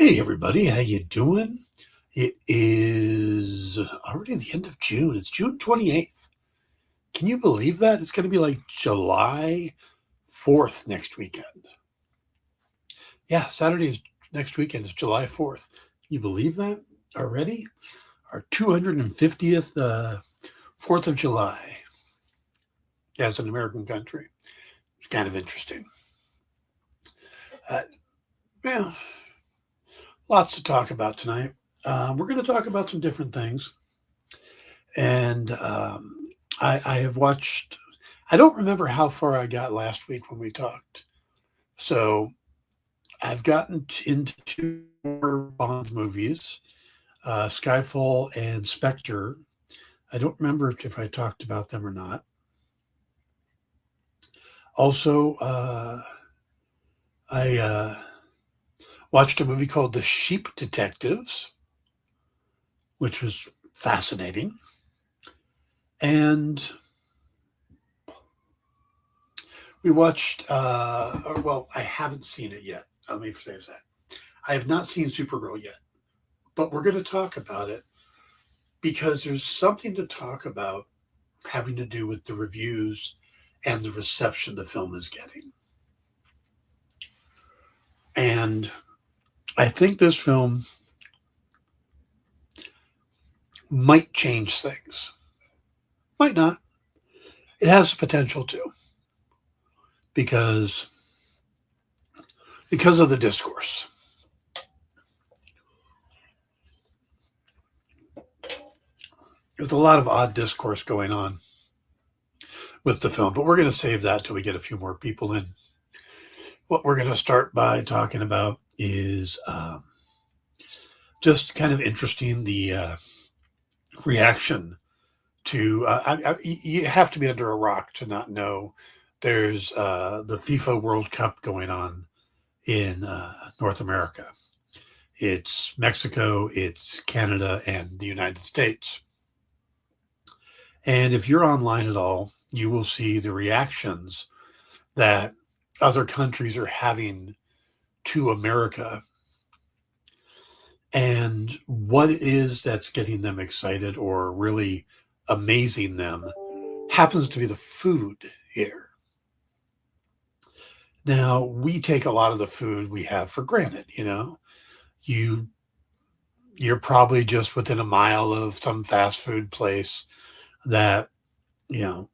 Hey everybody, how you doing? It is already the end of June. It's June 28th. Can you believe that? It's going to be like July 4th next weekend. Yeah, Saturday is next weekend is July 4th. Can you believe that already? Our 250th 4th of July as an American country. It's kind of interesting. Uh, yeah, lots to talk about tonight. We're going to talk about some different things. And I have watched, I don't remember how far I got last week when we talked. So I've gotten into two more Bond movies, Skyfall and Spectre. I don't remember if I talked about them or not. Also, I watched a movie called The Sheep Detectives, which was fascinating. And we watched, well, I haven't seen it yet. Let me say that. I have not seen Supergirl yet, but we're going to talk about it because there's something to talk about having to do with the reviews and the reception the film is getting. And I think this film might change things. Might not. It has the potential to because of the discourse. There's a lot of odd discourse going on with the film, but we're going to save that till we get a few more people in. What we're going to start by talking about is just kind of interesting the reaction to. You have to be under a rock to not know there's the FIFA World Cup going on in North America. It's Mexico, it's Canada, and the United States. And if you're online at all, you will see the reactions that other countries are having to America and what it is that's getting them excited or really amazing them happens to be the food here. Now, we take a lot of the food we have for granted, You you're probably just within a mile of some fast food place that, you know,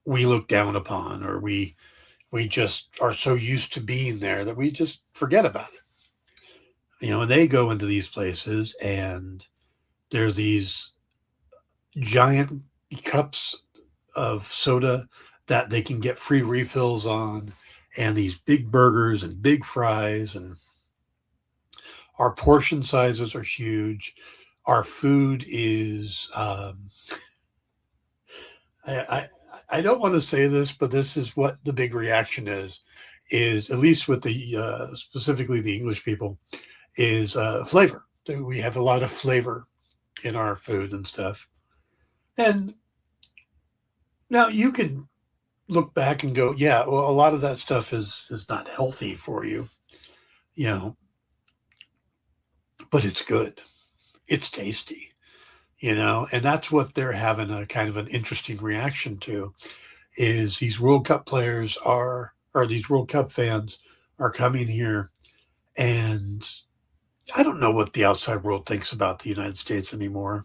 we look down upon or we just are so used to being there that we just forget about it. And they go into these places and there are these giant cups of soda that they can get free refills on, and these big burgers and big fries, and our portion sizes are huge. Our food is, I, I don't want to say this, but this is what the big reaction is at least with the, specifically the English people, is flavor. We have a lot of flavor in our food and stuff. And now you could look back and go, yeah, well, a lot of that stuff is not healthy for you, you know, but it's good. It's tasty, and that's what they're having a kind of an interesting reaction to is these World Cup players or these World Cup fans are coming here. And I don't know what the outside world thinks about the United States anymore.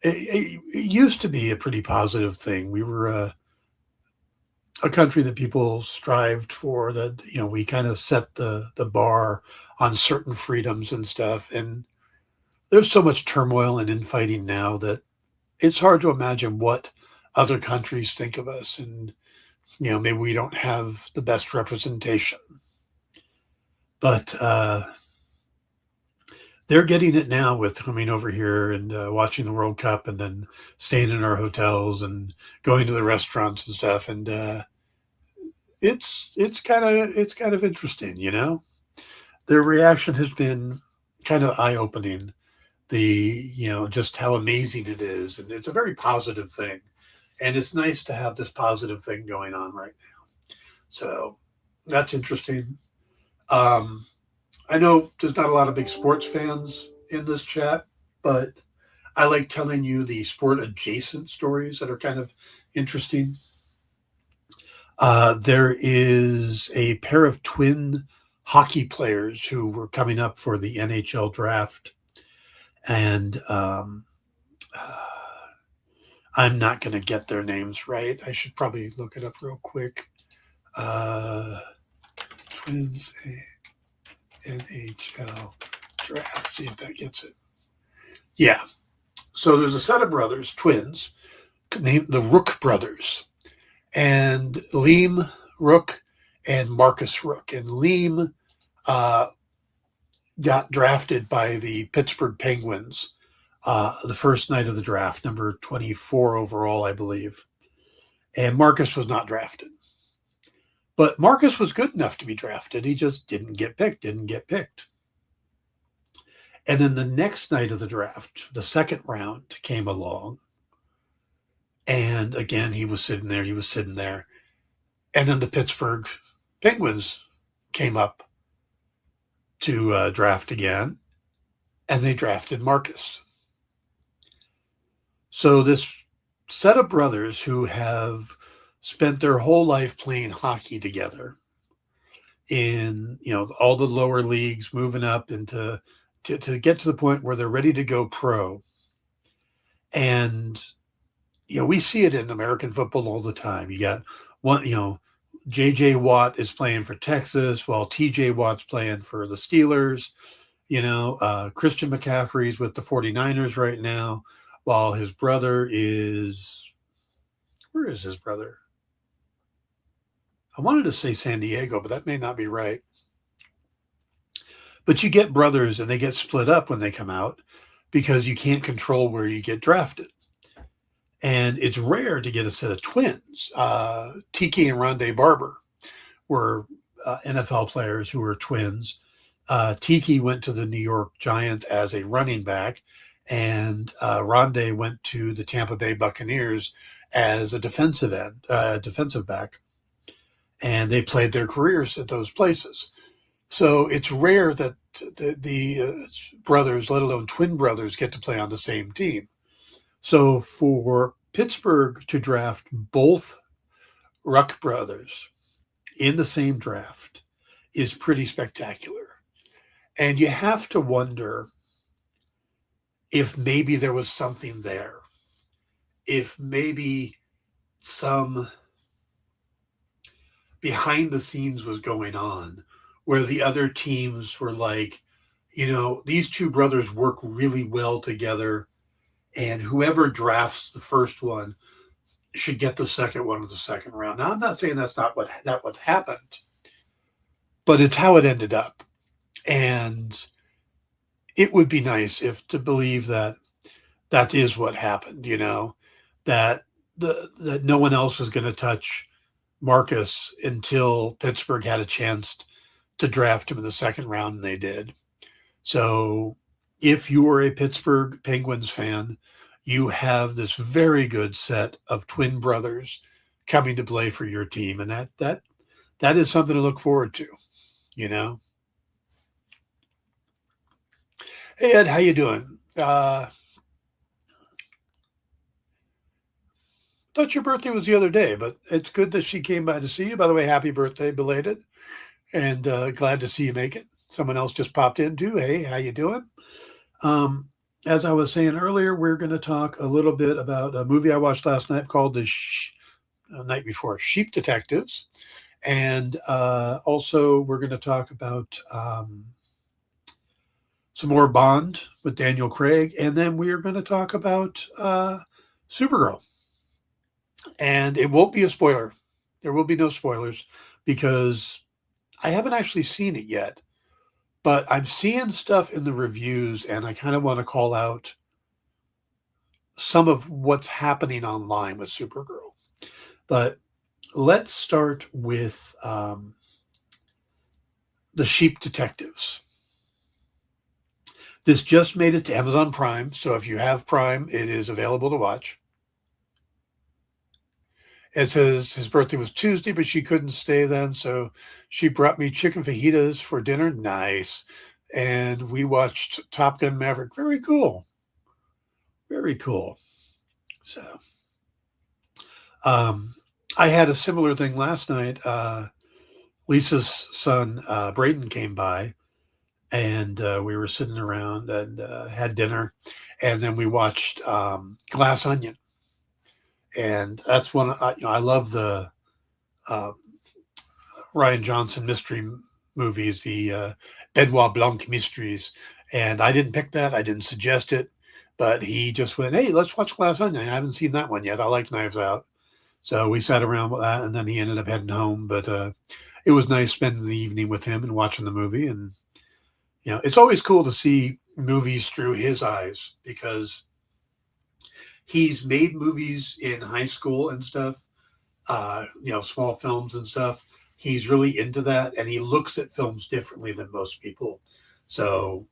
It used to be a pretty positive thing. We were a country that people strived for, that we kind of set the bar on certain freedoms and stuff. And there's so much turmoil and infighting now that it's hard to imagine what other countries think of us. And maybe we don't have the best representation, but they're getting it now with coming over here and watching the World Cup and then staying in our hotels and going to the restaurants and stuff. And it's kind of interesting. Their reaction has been kind of eye opening. Just how amazing it is, and it's a very positive thing, and it's nice to have this positive thing going on right now. So that's interesting. Um, I know there's not a lot of big sports fans in this chat, but I like telling you the sport adjacent stories that are kind of interesting. There is a pair of twin hockey players who were coming up for the NHL draft, and I'm not going to get their names right. I should probably look it up real quick. Uh, Twins NHL draft. See if that gets it. Yeah. So there's a set of brothers, twins, named the Rook brothers, and Liam Rook and Marcus Rook. And Liam got drafted by the Pittsburgh Penguins the first night of the draft, number 24 overall, I believe. And Marcus was not drafted. But Marcus was good enough to be drafted. He just didn't get picked. And then the next night of the draft, the second round came along. And again, he was sitting there. And then the Pittsburgh Penguins came up to draft again, and they drafted Marcus. So this set of brothers who have spent their whole life playing hockey together in, all the lower leagues, moving up into to get to the point where they're ready to go pro. And we see it in American football all the time. You got one, JJ Watt is playing for Texas while TJ Watt's playing for the Steelers. Christian McCaffrey's with the 49ers right now, while his brother is, where is his brother? I wanted to say San Diego, but that may not be right. But you get brothers and they get split up when they come out because you can't control where you get drafted. And it's rare to get a set of twins. Tiki and Rondé Barber were NFL players who were twins. Tiki went to the New York Giants as a running back, and Rondé went to the Tampa Bay Buccaneers as a defensive back. And they played their careers at those places. So it's rare that the brothers, let alone twin brothers, get to play on the same team. So for Pittsburgh to draft both Ruck brothers in the same draft is pretty spectacular. And you have to wonder if maybe there was something there, if maybe some behind the scenes was going on where the other teams were like, these two brothers work really well together, and whoever drafts the first one should get the second one in the second round. Now, I'm not saying that's not what happened, but it's how it ended up. And it would be nice if to believe that is what happened, that that no one else was going to touch Marcus until Pittsburgh had a chance to draft him in the second round, and they did. So if you are a Pittsburgh Penguins fan, you have this very good set of twin brothers coming to play for your team, and that is something to look forward to. Hey Ed, how you doing? Thought your birthday was the other day, but it's good that she came by to see you. By the way, happy birthday, belated, and glad to see you make it. Someone else just popped in too. Hey, how you doing? As I was saying earlier, we're going to talk a little bit about a movie I watched last night called night before, Sheep Detectives. And also we're going to talk about some more Bond with Daniel Craig. And then we are going to talk about Supergirl. And it won't be a spoiler. There will be no spoilers because I haven't actually seen it yet. But I'm seeing stuff in the reviews, and I kind of want to call out some of what's happening online with Supergirl. But let's start with the Sheep Detectives. This just made it to Amazon Prime, so if you have Prime, it is available to watch. It says his birthday was Tuesday, but she couldn't stay then, so she brought me chicken fajitas for dinner. Nice. And we watched Top Gun Maverick. Very cool. Very cool. So, um, I had a similar thing last night. Lisa's son, Braden, came by, and we were sitting around and had dinner. And then we watched Glass Onion. And that's one, I love the uh, Ryan Johnson mystery movies, the Benoit Blanc mysteries. And I didn't pick that. I didn't suggest it. But he just went, hey, let's watch Glass Onion. I haven't seen that one yet. I like Knives Out. So we sat around with that, and then he ended up heading home. But it was nice spending the evening with him and watching the movie. And, it's always cool to see movies through his eyes because he's made movies in high school and stuff, small films and stuff. He's really into that, and he looks at films differently than most people. So,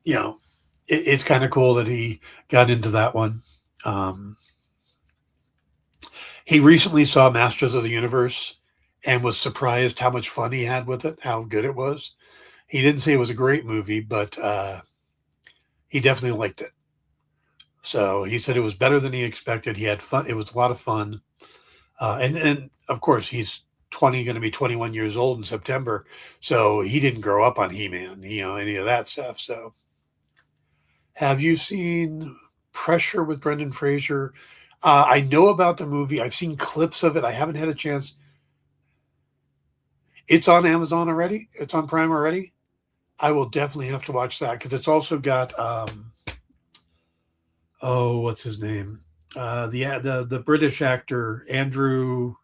you know, it's kind of cool that he got into that one. Um, he recently saw Masters of the Universe and was surprised how much fun he had with it, how good it was. He didn't say it was a great movie, but he definitely liked it. So he said it was better than he expected. He had fun. It was a lot of fun. And of course, he's going to be 21 years old in September. So he didn't grow up on He-Man, any of that stuff. So have you seen Pressure with Brendan Fraser? I know about the movie. I've seen clips of it. I haven't had a chance. It's on Amazon already. It's on Prime already. I will definitely have to watch that because it's also got what's his name? The British actor Andrew.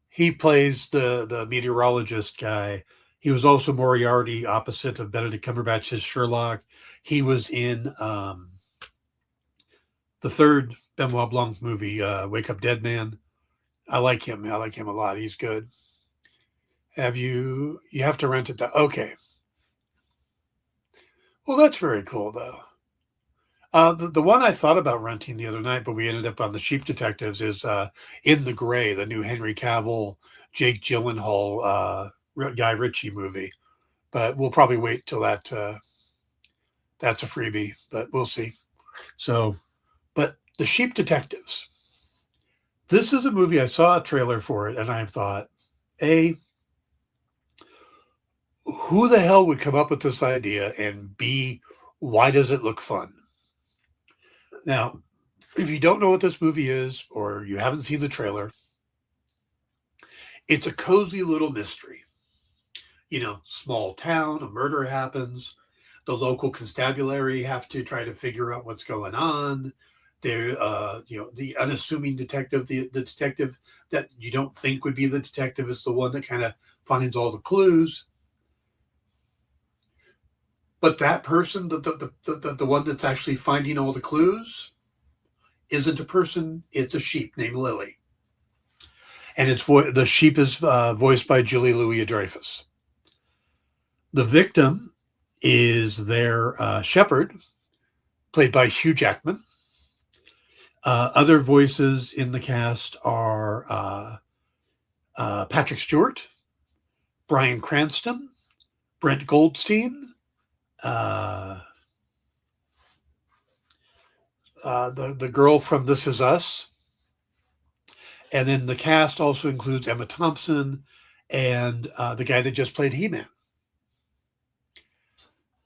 He plays the meteorologist guy. He was also Moriarty, opposite of Benedict Cumberbatch's Sherlock. He was in the third Benoit Blanc movie, Wake Up Dead Man. I like him. I like him a lot. He's good. You have to rent it though. Okay. Well, that's very cool though. The one I thought about renting the other night, but we ended up on the Sheep Detectives is In the Gray, the new Henry Cavill, Jake Gyllenhaal, Guy Ritchie movie. But we'll probably wait till that's a freebie, but we'll see. So, but the Sheep Detectives. This is a movie I saw a trailer for it, and I thought, A, who the hell would come up with this idea? And B, why does it look fun? Now, if you don't know what this movie is or you haven't seen the trailer, it's a cozy little mystery. Small town, a murder happens. The local constabulary have to try to figure out what's going on. They're, the unassuming detective, the detective that you don't think would be the detective is the one that kind of finds all the clues. But that person, the one that's actually finding all the clues, isn't a person. It's a sheep named Lily, and the sheep is voiced by Julie Louis-Dreyfus. The victim is their shepherd, played by Hugh Jackman. Other voices in the cast are Patrick Stewart, Bryan Cranston, Brent Goldstein, the girl from This Is Us, and then the cast also includes Emma Thompson and the guy that just played He-Man.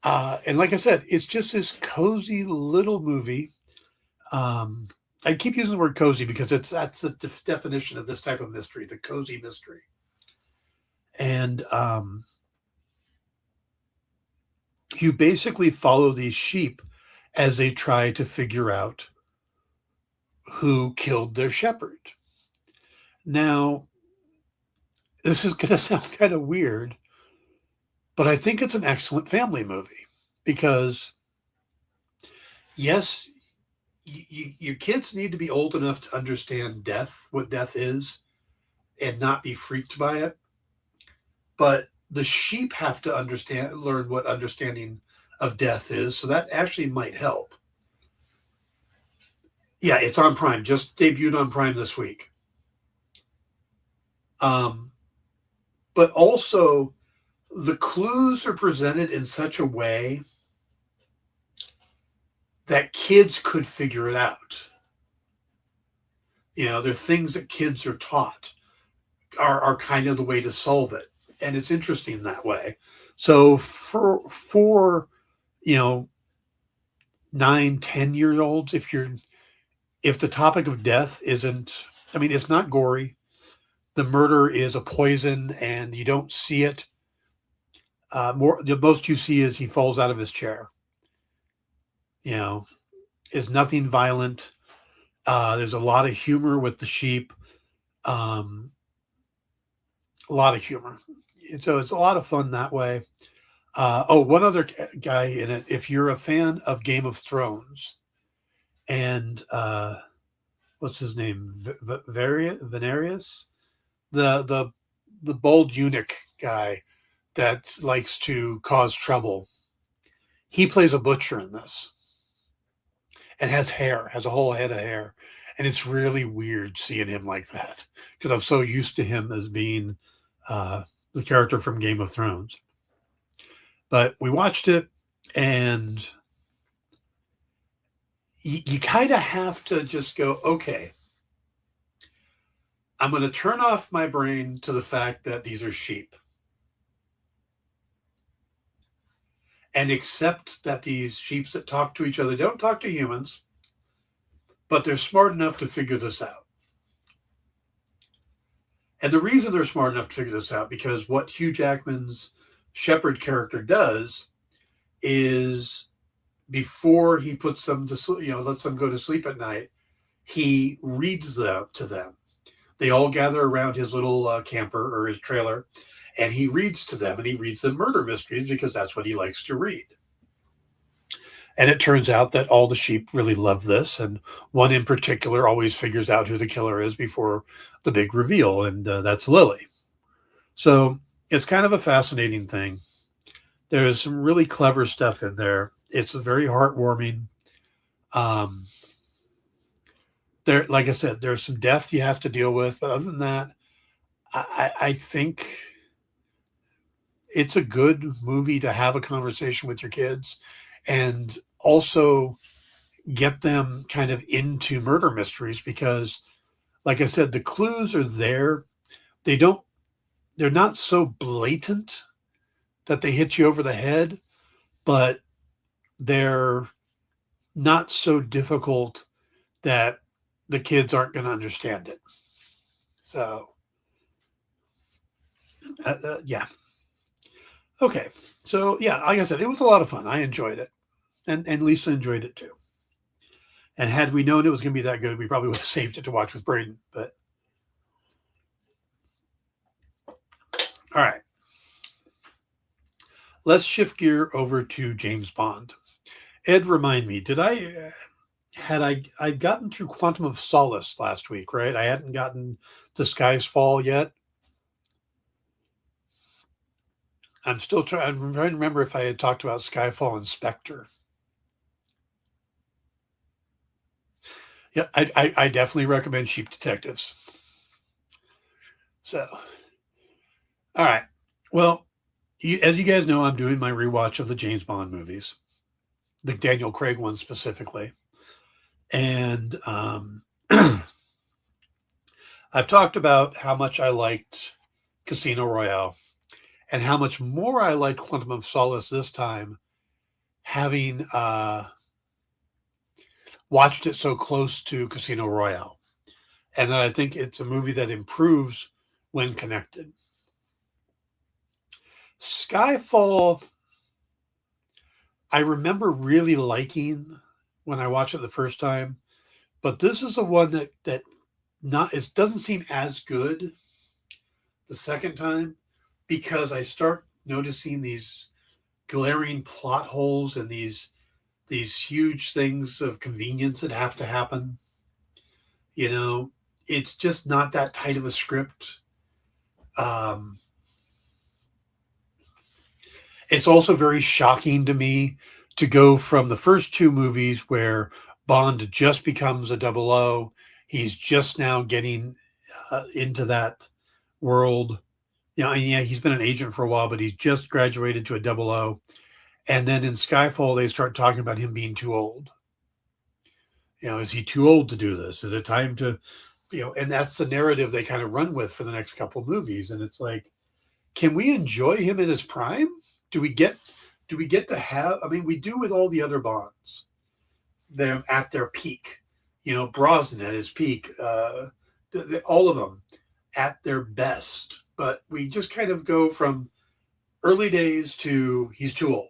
And like I said, it's just this cozy little movie. I keep using the word cozy because that's the definition of this type of mystery, the cozy mystery. And you basically follow these sheep as they try to figure out who killed their shepherd. Now, this is going to sound kind of weird, but I think it's an excellent family movie because, yes, your kids need to be old enough to understand death, what death is, and not be freaked by it. But the sheep have to learn what understanding of death is. So that actually might help. Yeah, it's on Prime. Just debuted on Prime this week. Um, but also, the clues are presented in such a way that kids could figure it out. They're things that kids are taught are kind of the way to solve it. And it's interesting that way. So for you know, 9, 10 year olds, if the topic of death isn't, I mean, it's not gory. The murder is a poison and you don't see it. The most you see is he falls out of his chair. You know, is nothing violent. There's a lot of humor with the sheep. Um, a lot of humor. So it's a lot of fun that way. One other guy in it. If you're a fan of Game of Thrones and what's his name, Venarius, the the bold eunuch guy that likes to cause trouble, he plays a butcher in this and has a whole head of hair, and it's really weird seeing him like that because I'm so used to him as being uh, the character from Game of Thrones. But we watched it, and you kind of have to just go, okay, I'm going to turn off my brain to the fact that these are sheep and accept that these sheep that talk to each other don't talk to humans, but they're smart enough to figure this out. And the reason they're smart enough to figure this out, because what Hugh Jackman's shepherd character does is before he puts them to sleep, lets them go to sleep at night, he reads them to them. They all gather around his little camper or his trailer, and he reads to them, and he reads them murder mysteries because that's what he likes to read. And it turns out that all the sheep really love this, and one in particular always figures out who the killer is before the big reveal, and that's Lily. So it's kind of a fascinating thing. There's some really clever stuff in there. It's very heartwarming. Um, like I said, there's some death you have to deal with, but other than that, I think it's a good movie to have a conversation with your kids, and also get them kind of into murder mysteries because, like I said, the clues are there. They don't. They're not so blatant that they hit you over the head, but they're not so difficult that the kids aren't going to understand it. So, yeah. Okay. So, yeah, like I said, it was a lot of fun. I enjoyed it. And Lisa enjoyed it too. And had we known it was going to be that good, we probably would have saved it to watch with Braden. But, all right. Let's shift gear over to James Bond. Ed, remind me, I'd gotten through Quantum of Solace last week, right? I hadn't gotten to Sky's Fall yet. I'm trying to remember if I had talked about Skyfall and Spectre. Yeah, I definitely recommend Sheep Detectives. So, all right. Well, as you guys know, I'm doing my rewatch of the James Bond movies, the Daniel Craig ones specifically. And I've talked about how much I liked Casino Royale and how much more I liked Quantum of Solace this time, having watched it so close to Casino Royale. And that I think it's a movie that improves when connected. Skyfall, I remember really liking when I watched it the first time, but this is the one that it doesn't seem as good the second time because I start noticing these glaring plot holes and these huge things of convenience that have to happen. It's just not that tight of a script. It's also very shocking to me to go from the first two movies where Bond just becomes a double O. He's just now getting into that world. And yeah, he's been an agent for a while, but he's just graduated to a double O. And then in Skyfall, they start talking about him being too old. Is he too old to do this? Is it time to, and that's the narrative they kind of run with for the next couple of movies. And it's like, can we enjoy him in his prime? Do we get, do we get to have, I mean, we do with all the other Bonds. They're at their peak. Brosnan at his peak, all of them at their best. But we just kind of go from early days to he's too old.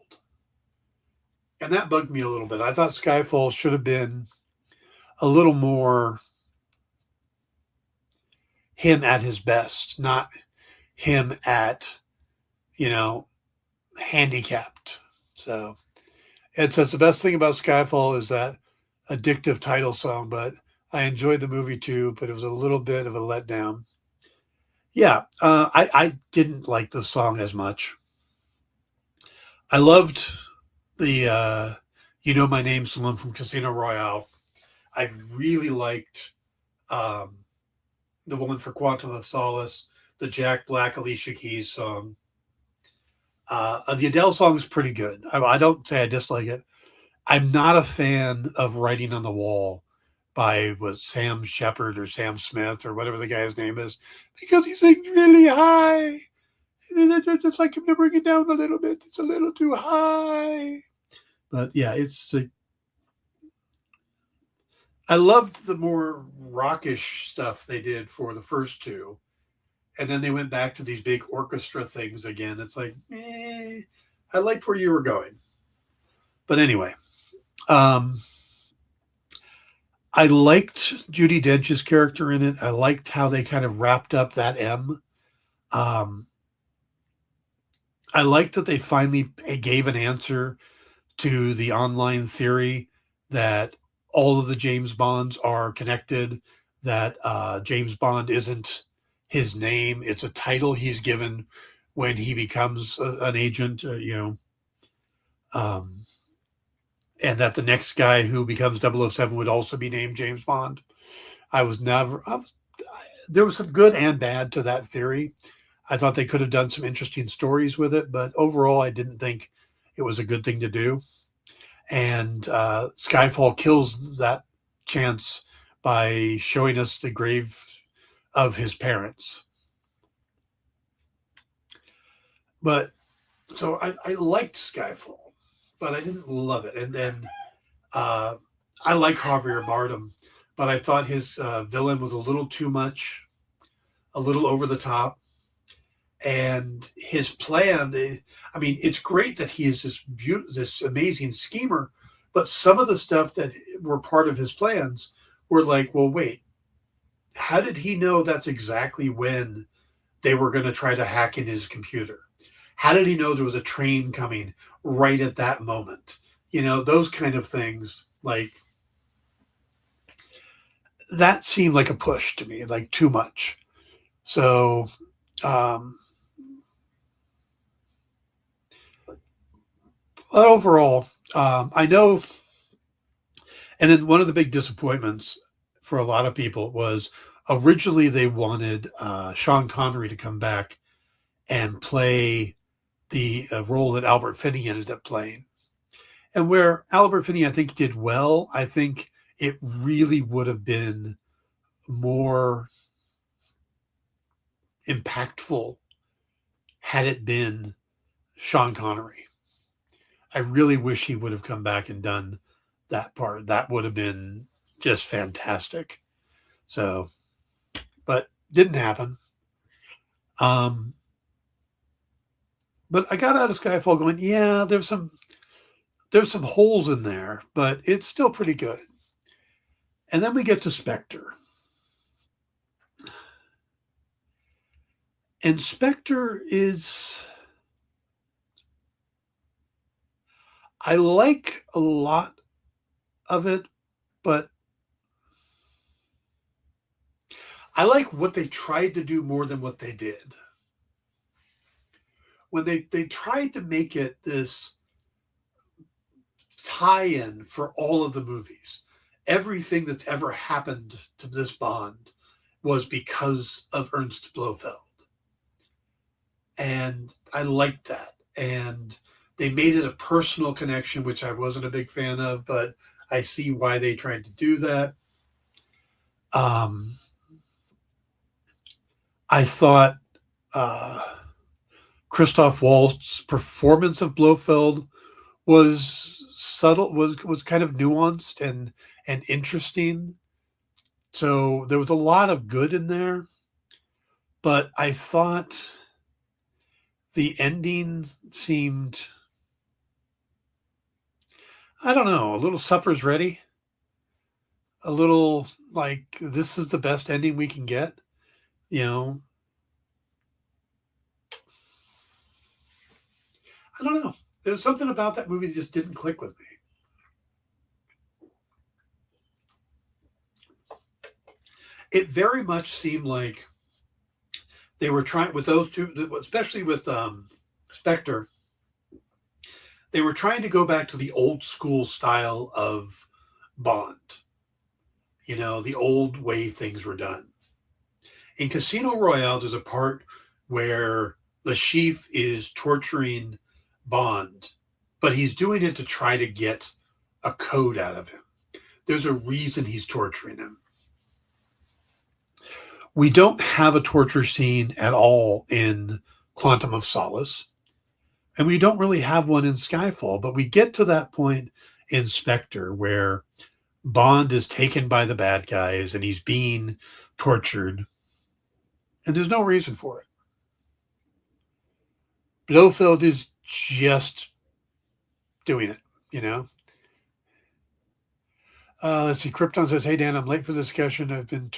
And that bugged me a little bit. I thought Skyfall should have been a little more him at his best, not him at, you know, handicapped. So that's the best thing about Skyfall is that addictive title song, but I enjoyed the movie too, but it was a little bit of a letdown. Yeah, I didn't like the song as much. I loved the You Know My Name song from Casino Royale. I really liked um, the one for Quantum of Solace, the Jack Black, Alicia Keys song. The Adele song is pretty good. I don't say I dislike it. I'm not a fan of Writing on the Wall by Sam Shepard or Sam Smith or whatever the guy's name is because he sings really high. And I just like him to bring it down a little bit. It's a little too high. But yeah, I loved the more rockish stuff they did for the first two. And then they went back to these big orchestra things again. It's like, I liked where you were going. But anyway, um, I liked Judi Dench's character in it. I liked how they kind of wrapped up that M. Um, I liked that they finally gave an answer to the online theory that all of the James Bonds are connected, that James Bond isn't his name, it's a title he's given when he becomes an agent, um, and that the next guy who becomes 007 would also be named James Bond. There was some good and bad to that theory. I thought they could have done some interesting stories with it, but overall, I didn't think it was a good thing to do. And Skyfall kills that chance by showing us the grave of his parents. But so I liked Skyfall, but I didn't love it. And then uh, I like Javier Bardem, but I thought his villain was a little too much, a little over the top. And his plan, I mean, it's great that he is this amazing schemer, but some of the stuff that were part of his plans were like, well, wait, how did he know that's exactly when they were going to try to hack in his computer? How did he know there was a train coming right at that moment? Those kind of things, like that seemed like a push to me, like too much. So, um, overall, I know. And then one of the big disappointments for a lot of people was originally they wanted Sean Connery to come back and play the role that Albert Finney ended up playing. And where Albert Finney, I think, did well, I think it really would have been more impactful had it been Sean Connery. I really wish he would have come back and done that part. That would have been just fantastic. So, but didn't happen. Um, but I got out of Skyfall going, yeah, there's some holes in there, but it's still pretty good. And then we get to Spectre. And Spectre is, I like a lot of it, but I like what they tried to do more than what they did. When they tried to make it this tie-in for all of the movies. everything that's ever happened to this Bond was because of Ernst Blofeld. And I liked that. And they made it a personal connection, which I wasn't a big fan of, but I see why they tried to do that. I thought Christoph Waltz's performance of Blofeld was subtle, was kind of nuanced and interesting. So there was a lot of good in there, but I thought the ending seemed, I don't know, a little supper's ready, a little like this is the best ending we can get, you know. I don't know. There's something about that movie that just didn't click with me. It very much seemed like they were trying with those two, especially with Spectre. They were trying to go back to the old school style of Bond. You know, the old way things were done. In Casino Royale, there's a part where Le Chiffre is torturing Bond, but he's doing it to try to get a code out of him. There's a reason he's torturing him. We don't have a torture scene at all in Quantum of Solace, and we don't really have one in Skyfall, but we get to that point in Spectre where Bond is taken by the bad guys and he's being tortured, and there's no reason for it. Blofeld is just doing it, you know? Let's see. Krypton says, "Hey, Dan, I'm late for the discussion. I've been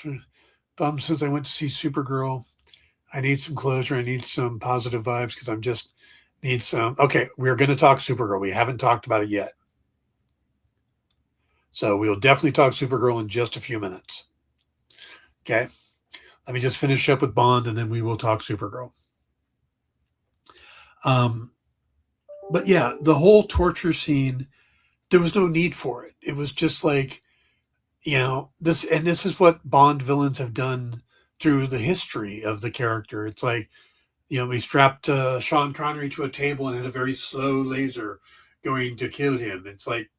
bummed since I went to see Supergirl. I need some closure. I need some positive vibes because I'm just need some." Okay, we're going to talk Supergirl. We haven't talked about it yet. So we'll definitely talk Supergirl in just a few minutes. Okay. Let me just finish up with Bond and then we will talk Supergirl. But yeah, the whole torture scene, there was no need for it. It was just like, you know, this is what Bond villains have done through the history of the character. It's like, you know, we strapped Sean Connery to a table and had a very slow laser going to kill him. It's like,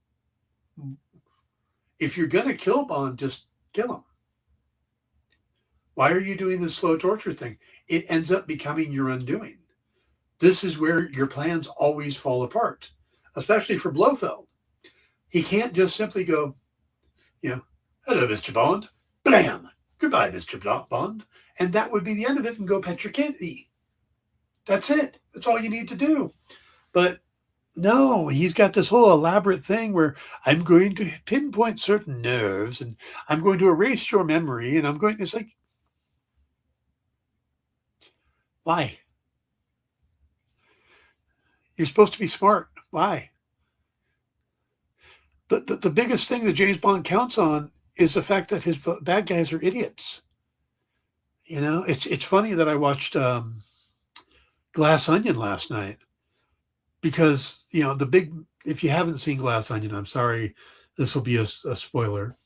if you're going to kill Bond, just kill him. Why are you doing this slow torture thing? It ends up becoming your undoing. This is where your plans always fall apart, especially for Blofeld. He can't just simply go, you know, "Hello, Mr. Bond. Blam. Goodbye, Mr. Bond." And that would be the end of it and go pet your kitty. That's it. That's all you need to do. But no, he's got this whole elaborate thing where I'm going to pinpoint certain nerves and I'm going to erase your memory and I'm going, it's like, why? You're supposed to be smart. Why? The biggest thing that James Bond counts on is the fact that his bad guys are idiots. You know, it's funny that I watched Glass Onion last night because, you know, if you haven't seen Glass Onion, I'm sorry, this will be a spoiler.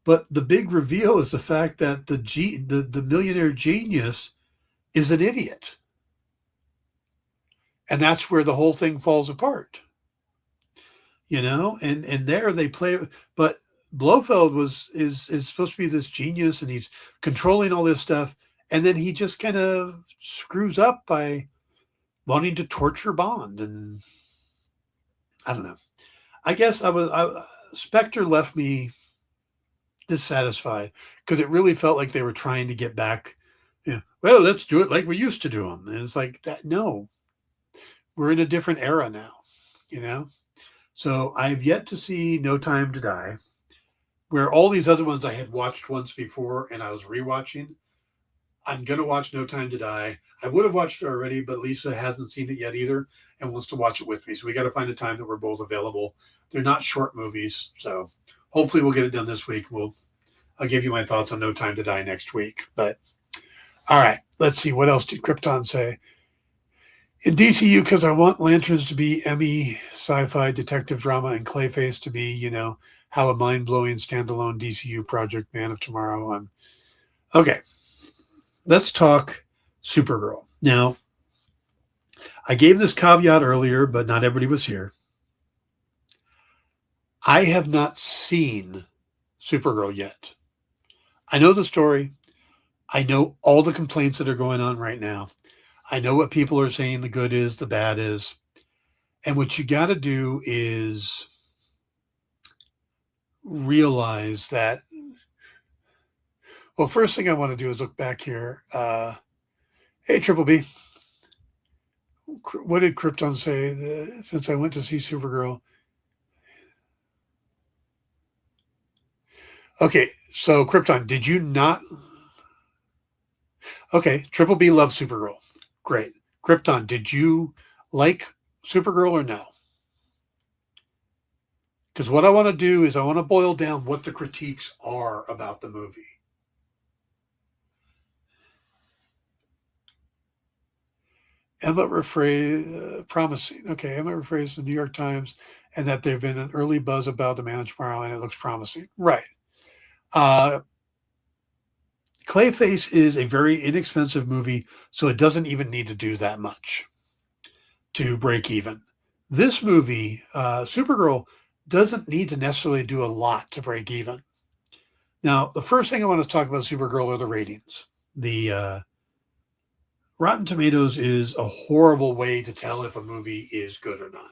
But the big reveal is the fact that the millionaire genius is an idiot. And that's where the whole thing falls apart. You know, and there they play, but Blofeld is supposed to be this genius and he's controlling all this stuff. And then he just kind of screws up by wanting to torture Bond. And I don't know. I guess Spectre left me dissatisfied because it really felt like they were trying to get back, you know, well, let's do it like we used to do them. And it's like that. No, we're in a different era now, you know? So I've yet to see No Time to Die, where all these other ones I had watched once before and I was rewatching. I'm going to watch No Time to Die. I would have watched it already, but Lisa hasn't seen it yet either and wants to watch it with me. So we got to find a time that we're both available. They're not short movies. So hopefully we'll get it done this week. I'll give you my thoughts on No Time to Die next week. But all right, let's see. What else did Krypton say? In DCU, because I want Lanterns to be Emmy sci-fi detective drama and Clayface to be, you know, how a mind-blowing standalone DCU project Man of Tomorrow. Okay, let's talk Supergirl. Now, I gave this caveat earlier, but not everybody was here. I have not seen Supergirl yet. I know the story. I know all the complaints that are going on right now. I know what people are saying the good is, the bad is. And what you got to do is realize that. Well, first thing I want to do is look back here. Hey, Triple B, what did Krypton say since I went to see Supergirl? Okay, so Krypton, did you not? Okay, Triple B loves Supergirl. Great. Krypton, did you like Supergirl or no? Because what I want to do is I want to boil down what the critiques are about the movie. Emma rephrased, promising. Okay, Emma rephrased the New York Times and that there's been an early buzz about the Man of Tomorrow and it looks promising. Right. Clayface is a very inexpensive movie, so it doesn't even need to do that much to break even. This movie, Supergirl, doesn't need to necessarily do a lot to break even. Now, the first thing I want to talk about Supergirl are the ratings. The Rotten Tomatoes is a horrible way to tell if a movie is good or not.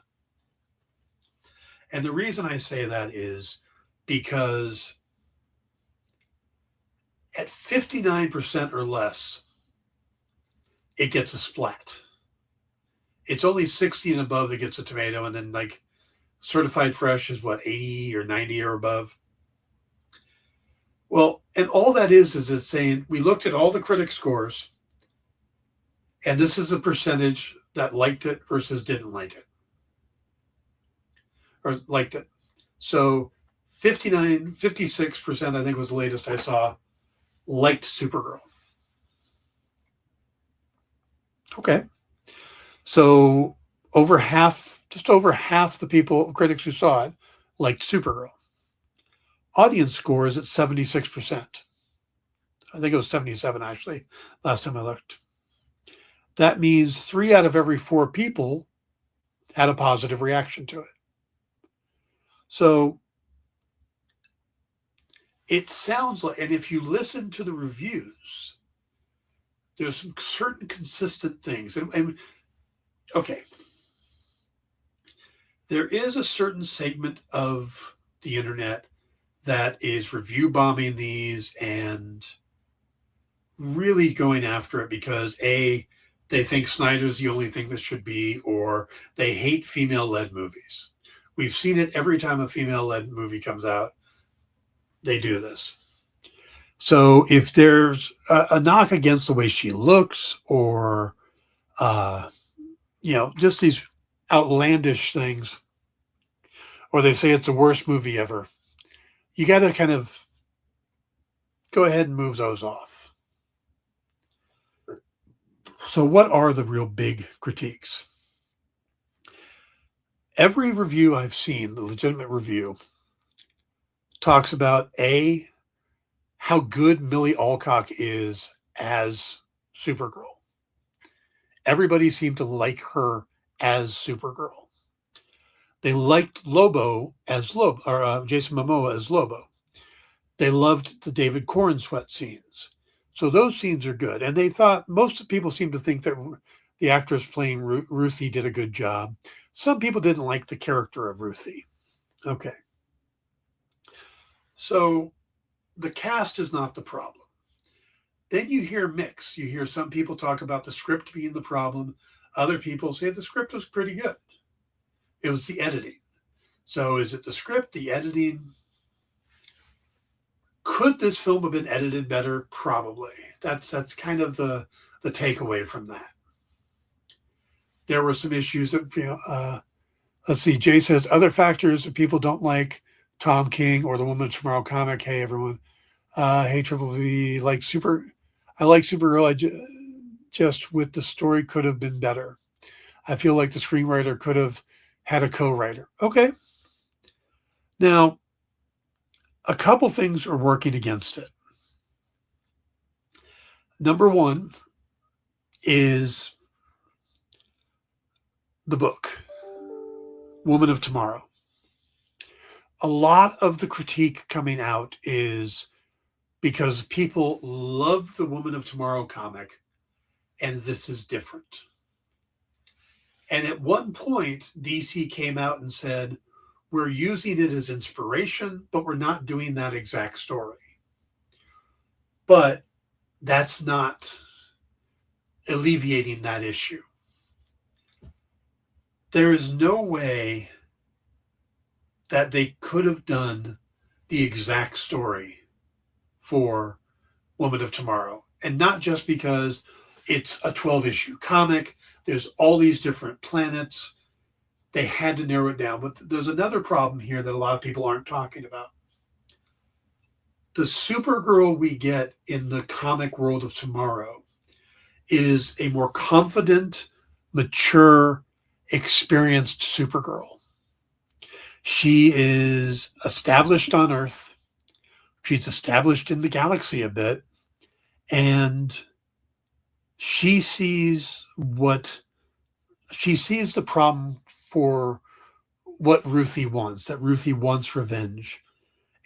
And the reason I say that is because at 59% or less, it gets a splat. It's only 60 and above that gets a tomato, and then like certified fresh is what, 80 or 90 or above. Well, and all that is it's saying we looked at all the critic scores, and this is a percentage that liked it versus didn't like it, or liked it. So 59, 56%, I think was the latest I saw, liked Supergirl. Okay. So just over half the critics who saw it, liked Supergirl. Audience score is at 76%. I think it was 77 actually, last time I looked. That means 3 out of every 4 people had a positive reaction to it. So it sounds like, and if you listen to the reviews, there's some certain consistent things. And okay, there is a certain segment of the internet that is review bombing these and really going after it because they think Snyder's the only thing that should be, or they hate female-led movies. We've seen it every time a female-led movie comes out. They do this. So if there's a knock against the way she looks, or just these outlandish things, or they say it's the worst movie ever, you got to kind of go ahead and move those off. So what are the real big critiques? Every review I've seen, the legitimate review, talks about how good Millie Alcock is as Supergirl. Everybody seemed to like her as Supergirl. They liked Lobo as Lobo, or Jason Momoa as Lobo. They loved the David Corn sweat scenes. So those scenes are good. And they thought, most people seem to think that the actress playing Ruthie did a good job. Some people didn't like the character of Ruthie. Okay. So the cast is not the problem. Then you hear mix. You hear some people talk about the script being the problem. Other people say the script was pretty good. It was the editing. So is it the script, the editing? Could this film have been edited better? Probably. That's kind of the takeaway from that. There were some issues that, let's see, Jay says, other factors that people don't like Tom King or the Woman of Tomorrow comic. Hey, everyone. Hey, Triple B, I like Supergirl. Just with the story could have been better. I feel like the screenwriter could have had a co-writer. Okay. Now, A couple things are working against it. Number one is the book, Woman of Tomorrow. A lot of the critique coming out is because people love the Woman of Tomorrow comic, and this is different. And at one point, DC came out and said, we're using it as inspiration, but we're not doing that exact story. But that's not alleviating that issue. There is no way that they could have done the exact story for Woman of Tomorrow. And not just because it's a 12-issue comic, there's all these different planets. They had to narrow it down. But there's another problem here that a lot of people aren't talking about. The Supergirl we get in the comic world of tomorrow is a more confident, mature, experienced Supergirl. She is established on Earth. She's established in the galaxy a bit. And she sees the problem for what Ruthie wants, that Ruthie wants revenge,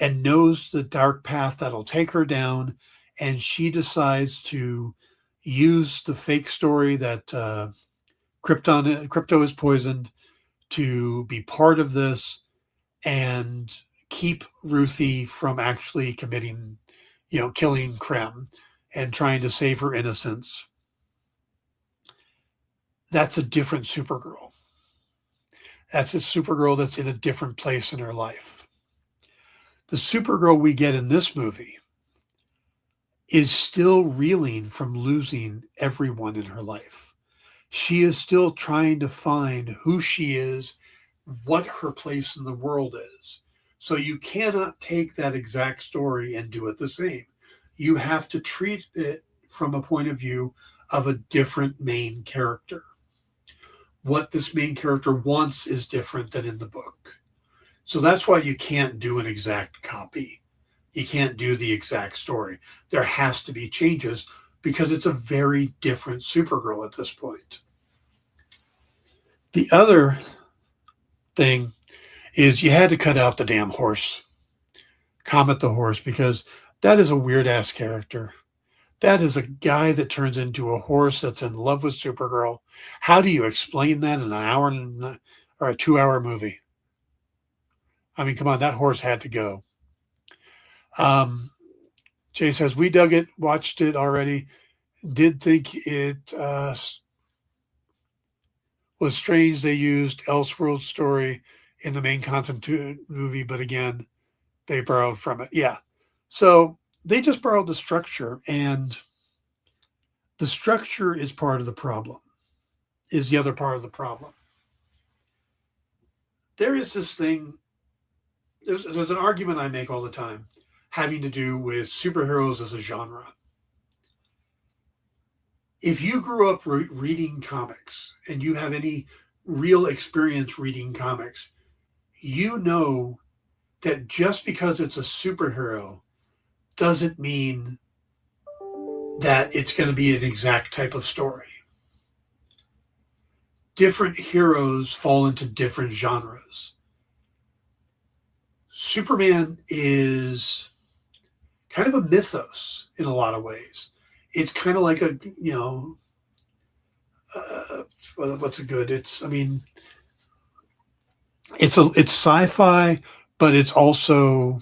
and knows the dark path that'll take her down. And she decides to use the fake story that Crypto is poisoned to be part of this and keep Ruthie from actually committing, killing Krem and trying to save her innocence. That's a different Supergirl. That's a Supergirl that's in a different place in her life. The Supergirl we get in this movie is still reeling from losing everyone in her life. She is still trying to find who she is, what her place in the world is. So you cannot take that exact story and do it the same. You have to treat it from a point of view of a different main character. What this main character wants is different than in the book. So that's why you can't do an exact copy. You can't do the exact story. There has to be changes because it's a very different Supergirl at this point. The other thing is you had to cut out the damn horse, Comet the horse, because that is a weird ass character. That is a guy that turns into a horse that's in love with Supergirl. How do you explain that in an hour or a 2-hour movie? I mean, come on, that horse had to go. Jay says, we dug it, watched it already. Did think it was strange they used Elseworld story in the main content movie, but again, they borrowed from it. Yeah. So they just borrowed the structure, and the structure is part of the problem, is the other part of the problem. There is this thing, there's an argument I make all the time having to do with superheroes as a genre. If you grew up reading comics and you have any real experience reading comics, you know that just because it's a superhero doesn't mean that it's going to be an exact type of story. Different heroes fall into different genres. Superman is kind of a mythos in a lot of ways. It's kind of like a, what's it good? It's sci-fi, but it's also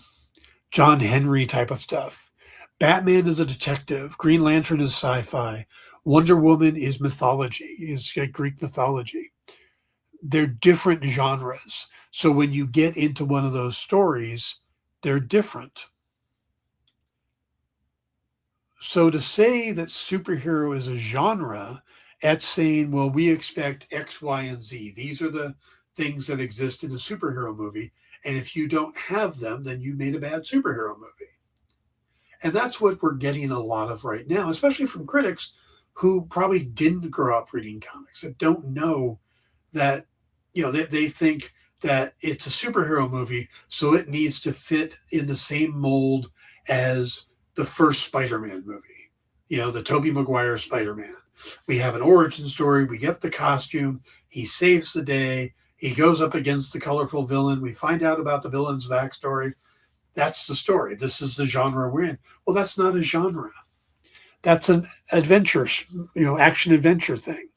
John Henry type of stuff. Batman is a detective. Green Lantern is sci-fi. Wonder Woman is mythology, is Greek mythology. They're different genres. So when you get into one of those stories, they're different. So to say that superhero is a genre, that's saying, well, we expect X, Y, and Z. These are the things that exist in a superhero movie. And if you don't have them, then you made a bad superhero movie. And that's what we're getting a lot of right now, especially from critics who probably didn't grow up reading comics, that don't know that, they think that it's a superhero movie, so it needs to fit in the same mold as the first Spider-Man movie. The Tobey Maguire Spider-Man. We have an origin story. We get the costume. He saves the day. He goes up against the colorful villain. We find out about the villain's backstory. That's the story. This is the genre we're in. Well, that's not a genre. That's an adventure, action adventure thing.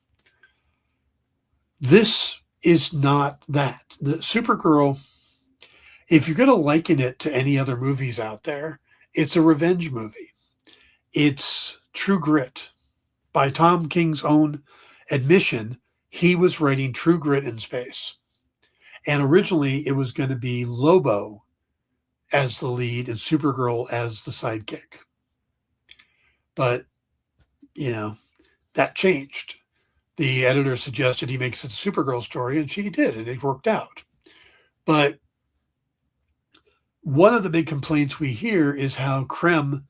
This is not that. The Supergirl, if you're going to liken it to any other movies out there, it's a revenge movie. It's True Grit. By Tom King's own admission, he was writing True Grit in space. And originally it was going to be Lobo as the lead and Supergirl as the sidekick. But, that changed. The editor suggested he makes it a Supergirl story, and she did, and it worked out. But one of the big complaints we hear is how Krem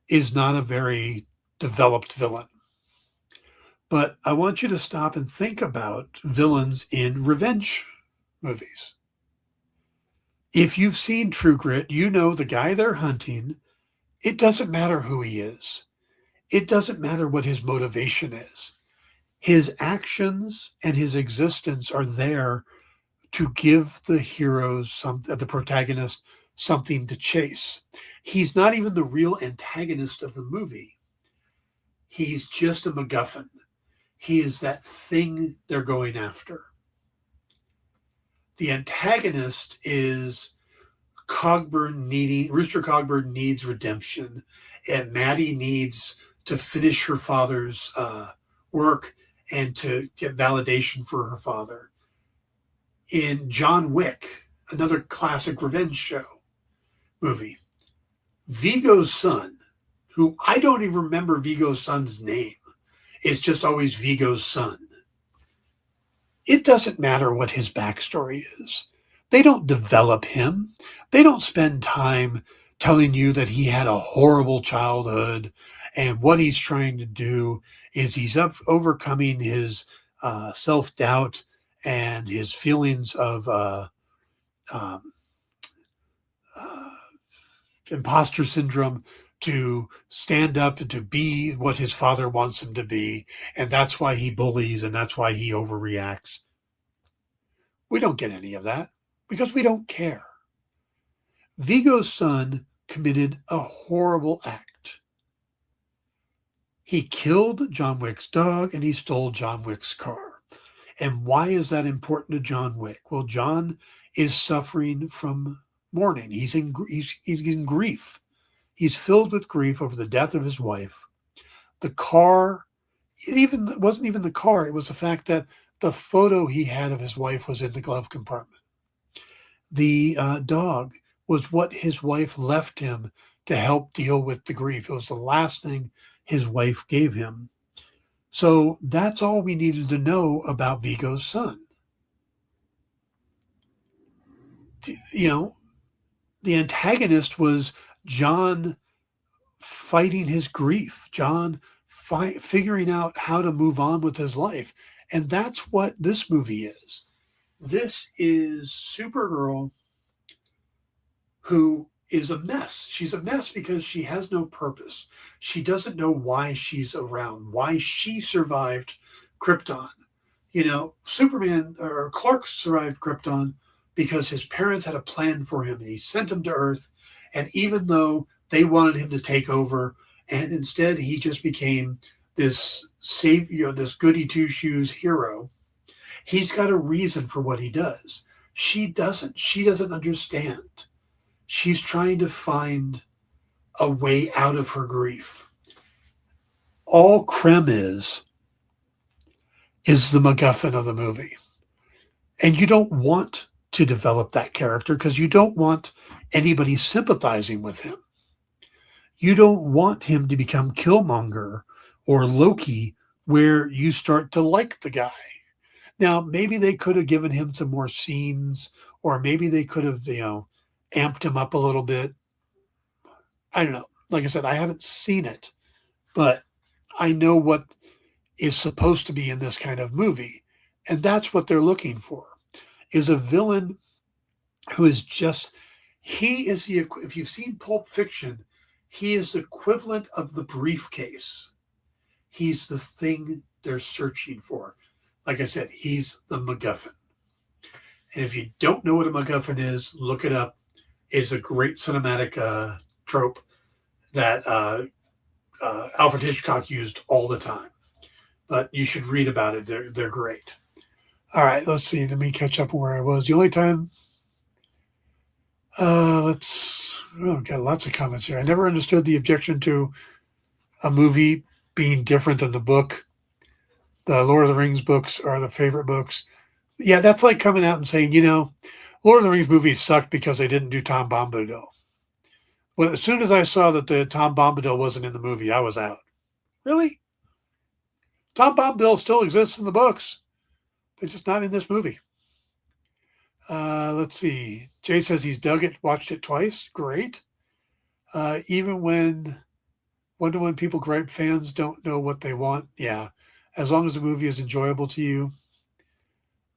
is not a very developed villain. But I want you to stop and think about villains in revenge movies. If you've seen True Grit, you know the guy they're hunting, it doesn't matter who he is. It doesn't matter what his motivation is. His actions and his existence are there to give the heroes, the protagonist, something to chase. He's not even the real antagonist of the movie. He's just a MacGuffin. He is that thing they're going after. The antagonist is Rooster Cogburn needs redemption, and Maddie needs to finish her father's work and to get validation for her father. In John Wick, another classic revenge show movie, Vigo's son, who I don't even remember Vigo's son's name, is just always Vigo's son. It doesn't matter what his backstory is. They don't develop him. They don't spend time telling you that he had a horrible childhood and what he's trying to do is he's overcoming his self-doubt and his feelings of imposter syndrome to stand up and to be what his father wants him to be. And that's why he bullies and that's why he overreacts. We don't get any of that because we don't care. Vigo's son committed a horrible act. He killed John Wick's dog and he stole John Wick's car. And why is that important to John Wick? Well, John is suffering from mourning. He's in grief. He's filled with grief over the death of his wife. The car, it wasn't even the car. It was the fact that the photo he had of his wife was in the glove compartment. The dog was what his wife left him to help deal with the grief. It was the last thing his wife gave him. So that's all we needed to know about Vigo's son. The antagonist was John fighting his grief, John figuring out how to move on with his life. And that's what this movie is. This is Supergirl, who is a mess. She's a mess because she has no purpose. She doesn't know why she's around, why she survived Krypton. Superman or Clark survived Krypton because his parents had a plan for him and he sent him to Earth. And even though they wanted him to take over, and instead he just became this savior, this goody two-shoes hero, he's got a reason for what he does. She doesn't. She doesn't understand. She's trying to find a way out of her grief. All Krem is the MacGuffin of the movie. And you don't want to develop that character because you don't want anybody sympathizing with him. You don't want him to become Killmonger or Loki where you start to like the guy. Now, maybe they could have given him some more scenes, or maybe they could have, amped him up a little bit. I don't know. Like I said, I haven't seen it, but I know what is supposed to be in this kind of movie. And that's what they're looking for, is a villain who is just, he is the, if you've seen Pulp Fiction, he is the equivalent of the briefcase. He's the thing they're searching for. Like I said, he's the MacGuffin. And if you don't know what a MacGuffin is, look it up. It is a great cinematic trope that Alfred Hitchcock used all the time. But you should read about it. They're great. All right, let's see. Let me catch up where I was. The only time, got lots of comments here. I never understood the objection to a movie being different than the book. The Lord of the Rings books are the favorite books. Yeah, that's like coming out and saying, Lord of the Rings movies sucked because they didn't do Tom Bombadil. Well, as soon as I saw that the Tom Bombadil wasn't in the movie, I was out. Really? Tom Bombadil still exists in the books. They're just not in this movie. Let's see. Jay says he's dug it, watched it twice. Great. Even when Wonder Woman people gripe fans don't know what they want. Yeah. As long as the movie is enjoyable to you.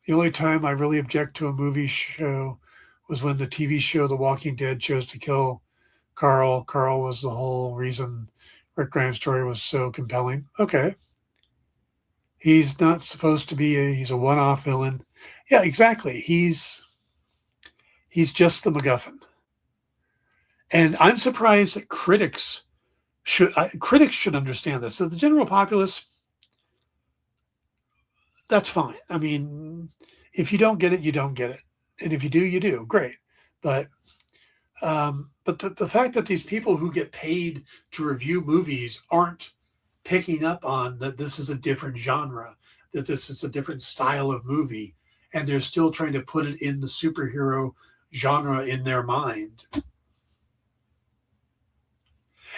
The only time I really object to a movie show was when the TV show The Walking Dead chose to kill Carl. Carl was the whole reason Rick Grimes' story was so compelling. Okay. He's not supposed to be he's a one-off villain. Yeah, exactly. He's just the MacGuffin. And I'm surprised that critics should understand this. So the general populace, that's fine. I mean, if you don't get it, you don't get it. And if you do, you do. Great. But the fact that these people who get paid to review movies aren't picking up on that this is a different genre, that this is a different style of movie, and they're still trying to put it in the superhero genre in their mind.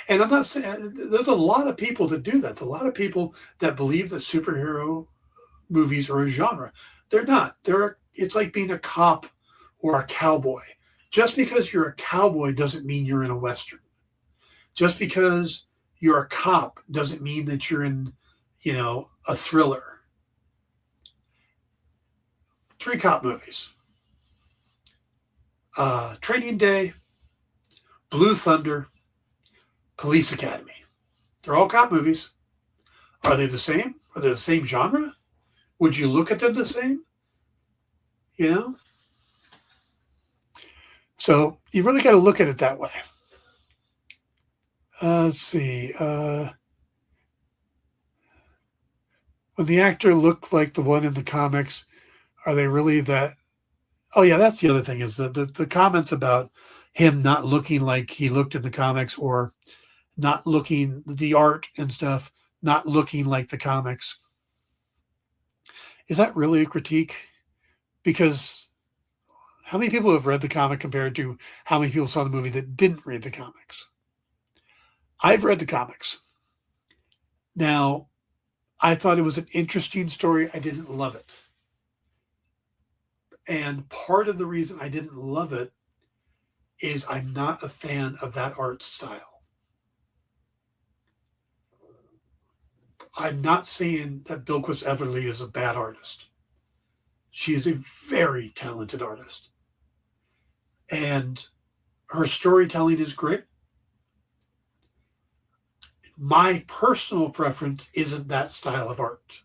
And I'm not saying there's a lot of people that do that. A lot of people that believe that superhero movies are a genre. They're not. It's like being a cop or a cowboy. Just because you're a cowboy doesn't mean you're in a Western. Just because you're a cop doesn't mean that you're in, a thriller. 3 cop movies. Training Day, Blue Thunder, Police Academy. They're all cop movies. Are they the same? Are they the same genre? Would you look at them the same? So you really got to look at it that way. Let's see. When the actor looked like the one in the comics, are they really that? Oh, yeah, that's the other thing is the comments about him not looking like he looked in the comics or not looking, the art and stuff, not looking like the comics. Is that really a critique? Because how many people have read the comic compared to how many people saw the movie that didn't read the comics? I've read the comics. Now, I thought it was an interesting story. I didn't love it. And part of the reason I didn't love it is I'm not a fan of that art style. I'm not saying that Bilquis Everly is a bad artist. She is a very talented artist. And her storytelling is great. My personal preference isn't that style of art.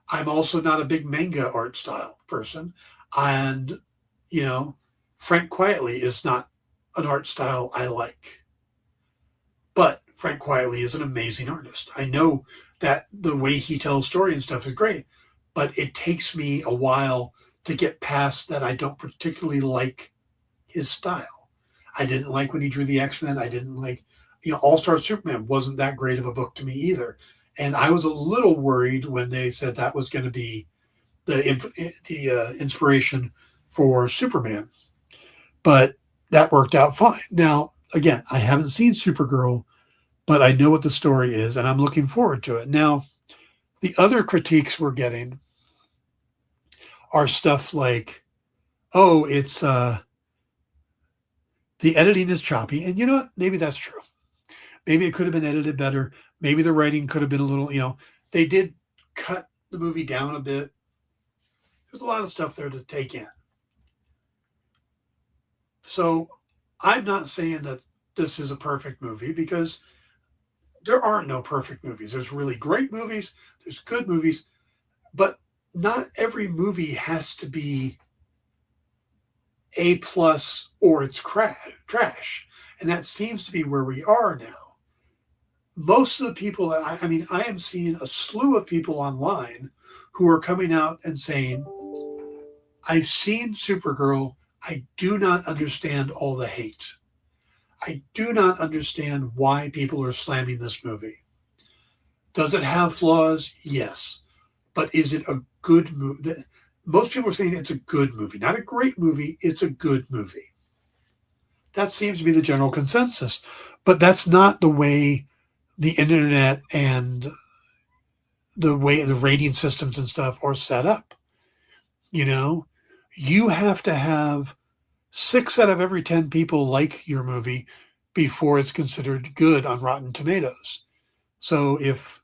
I'm also not a big manga art style person. And, Frank Quietly is not an art style I like. But Frank Quietly is an amazing artist. I know that the way he tells story and stuff is great, but it takes me a while to get past that. I don't particularly like his style. I didn't like when he drew the X-Men. I didn't like, All-Star Superman wasn't that great of a book to me either. And I was a little worried when they said that was going to be the inspiration for Superman. But that worked out fine. Now, again, I haven't seen Supergirl, but I know what the story is, and I'm looking forward to it. Now, the other critiques we're getting are stuff like, oh, it's the editing is choppy. And you know what? Maybe that's true. Maybe it could have been edited better. Maybe the writing could have been a little, they did cut the movie down a bit. There's a lot of stuff there to take in. So I'm not saying that this is a perfect movie because there aren't no perfect movies. There's really great movies, there's good movies, but not every movie has to be A plus or it's trash. And that seems to be where we are now. Most of the people that I mean, I am seeing a slew of people online who are coming out and saying, I've seen Supergirl. I do not understand all the hate. I do not understand why people are slamming this movie. Does it have flaws? Yes. But is it a good movie? Most people are saying it's a good movie, not a great movie. It's a good movie. That seems to be the general consensus. But that's not the way the internet and the way the rating systems and stuff are set up. You know, you have to have 6 out of every 10 people like your movie before it's considered good on Rotten Tomatoes. So if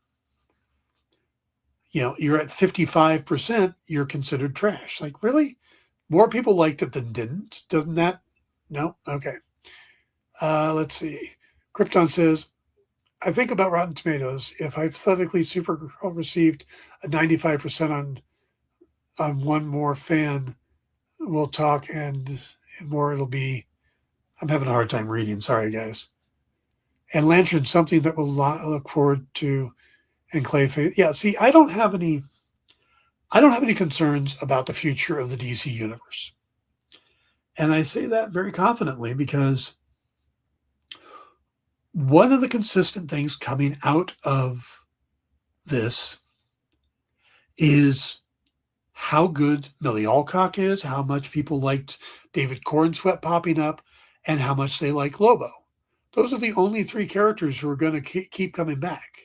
you're at 55%, you're considered trash. Like, really? More people liked it than didn't. Doesn't that? No? Okay. Let's see. Krypton says, I think about Rotten Tomatoes. If hypothetically Supergirl received a 95% on one more fan, we'll talk and more it'll be. I'm having a hard time reading. Sorry, guys. And Lantern, something that we'll look forward to. And Clayface. Yeah, see, I don't have any concerns about the future of the DC universe. And I say that very confidently because one of the consistent things coming out of this is how good Millie Alcock is, how much people liked David Cornsweet popping up, and how much they like Lobo. Those are the only 3 characters who are going to keep coming back.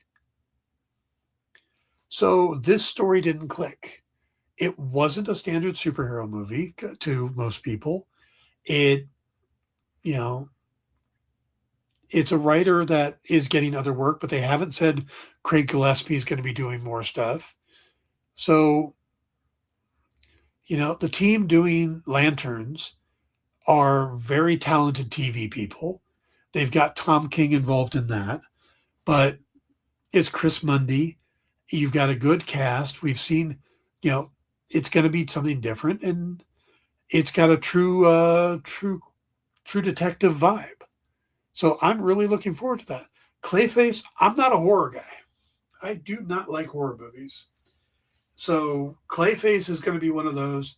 So this story didn't click. It wasn't a standard superhero movie to most people. It, you know, it's a writer that is getting other work, but they haven't said Craig Gillespie is going to be doing more stuff. So, the team doing Lanterns are very talented TV people. They've got Tom King involved in that, but it's Chris Mundy. You've got a good cast. We've seen, it's going to be something different, and it's got a true detective vibe. So I'm really looking forward to that. Clayface, I'm not a horror guy. I do not like horror movies. So Clayface is going to be one of those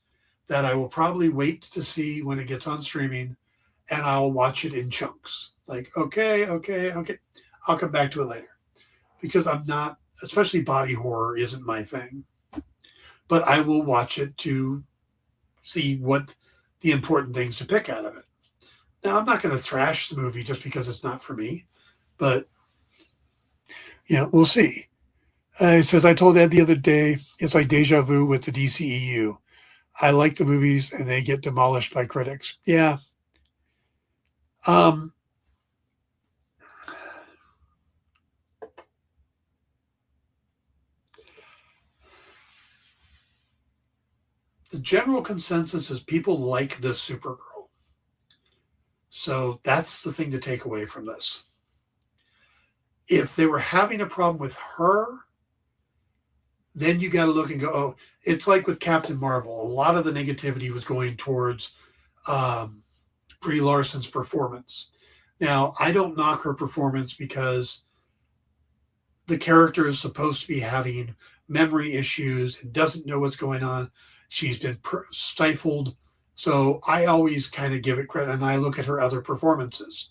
that I will probably wait to see when it gets on streaming, and I'll watch it in chunks. Like, okay. I'll come back to it later. Because I'm not, especially body horror isn't my thing. But I will watch it to see what the important things to pick out of it. Now, I'm not going to thrash the movie just because it's not for me, but we'll see. It says, I told Ed the other day, it's like deja vu with the DCEU. I like the movies and they get demolished by critics. Yeah. The general consensus is people like the Supergirl. So that's the thing to take away from this. If they were having a problem with her, then you got to look and go, oh, it's like with Captain Marvel. A lot of the negativity was going towards Brie Larson's performance. Now, I don't knock her performance because the character is supposed to be having memory issues and doesn't know what's going on. She's been stifled. So I always kind of give it credit, and I look at her other performances.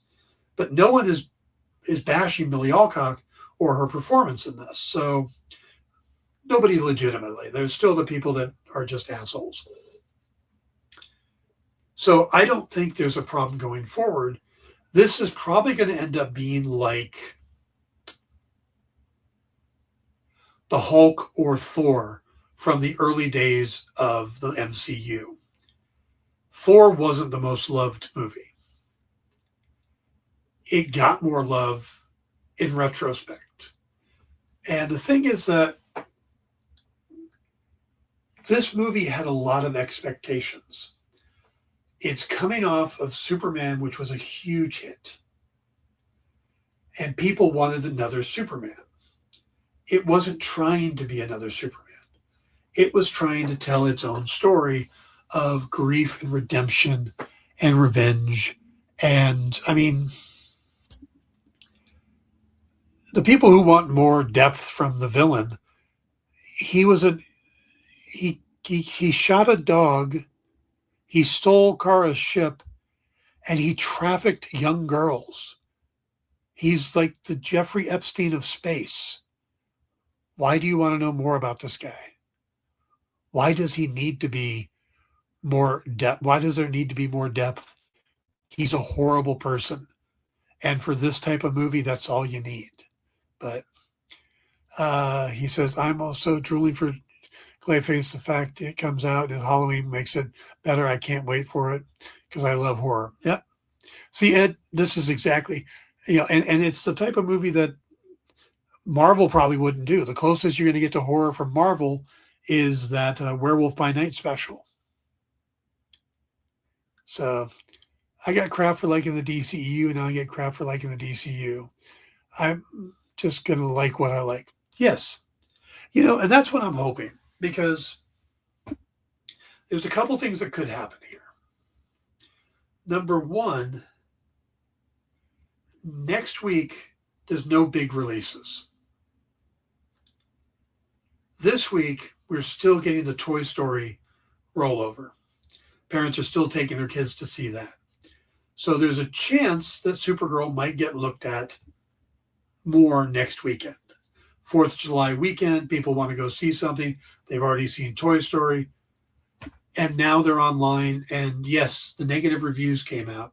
But no one is bashing Millie Alcock or her performance in this. So nobody legitimately. There's still the people that are just assholes. So I don't think there's a problem going forward. This is probably going to end up being like the Hulk or Thor from the early days of the MCU. Thor wasn't the most loved movie. It got more love in retrospect. And the thing is that this movie had a lot of expectations. It's coming off of Superman, which was a huge hit, and people wanted another Superman. It wasn't trying to be another Superman. It was trying to tell its own story of grief and redemption and revenge. And I mean, the people who want more depth from the villain, he was a he shot a dog, he stole Kara's ship, and he trafficked young girls. He's like the Jeffrey Epstein of space. Why do you want to know more about this guy? Why does he need to be more depth? Why does there need to be more depth? He's a horrible person. And for this type of movie, that's all you need. But he says, I'm also drooling for Clayface. The fact it comes out and Halloween makes it better. I can't wait for it because I love horror. Yeah. See, Ed, this is exactly, and it's the type of movie that Marvel probably wouldn't do. The closest you're going to get to horror from Marvel is that Werewolf by Night special. So I got crap for liking the DCEU, and now I get crap for liking the DCU. I'm just going to like what I like. Yes. And that's what I'm hoping, because there's a couple things that could happen here. Number one, next week, there's no big releases. This week, we're still getting the Toy Story rollover. Parents are still taking their kids to see that. So there's a chance that Supergirl might get looked at more next weekend. 4th of July weekend, people want to go see something. They've already seen Toy Story. And now they're online. And yes, the negative reviews came out.